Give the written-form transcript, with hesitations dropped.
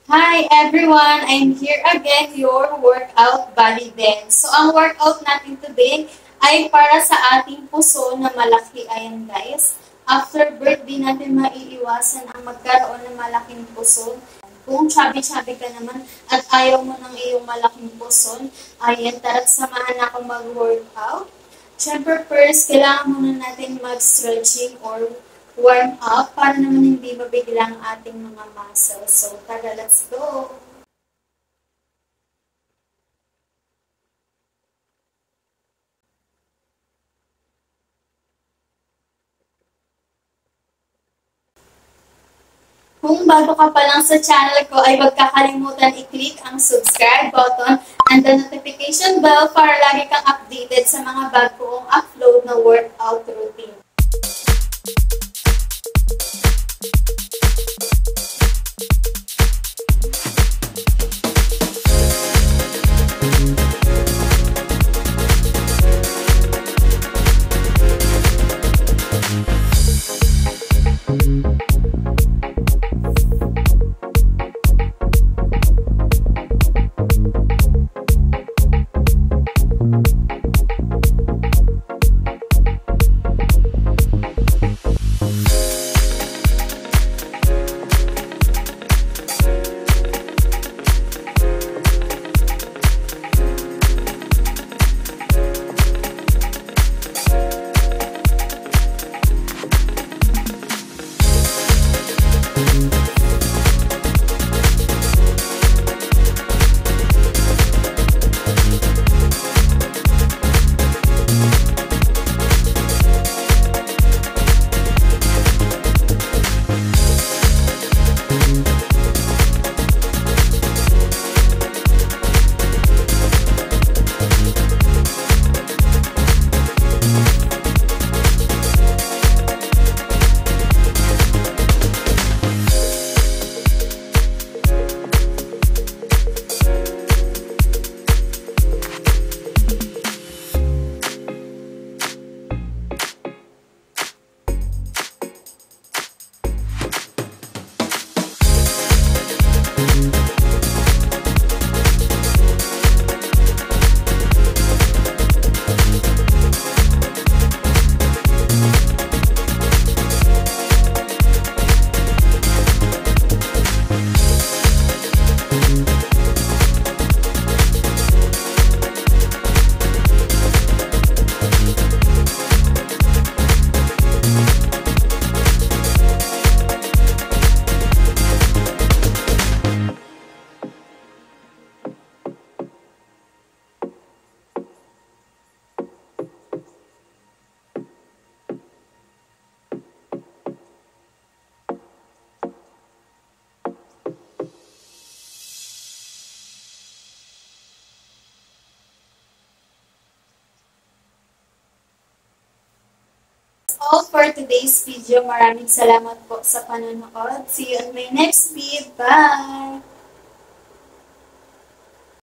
Hi everyone! I'm here again, your workout buddy din. So, ang workout natin today ay para sa ating puso na malaki. Ayan guys, after birthday natin maiiwasan ang magkaroon ng malaking puso. Kung chubby-chubby ka naman at ayaw mo ng iyong malaking puso, ayan, tara't samahan akong mag-workout. Siyempre first, kailangan muna natin mag-stretching or warm up para naman hindi mabigla ang ating mga muscles. So, tara, let's go! Kung bago ka pa lang sa channel ko, ay huwag kakalimutan i-click ang subscribe button and the notification bell para lagi kang updated sa mga bagong upload na workout routine. All for today's video. Maraming salamat po sa panonood. See you on my next video. Bye!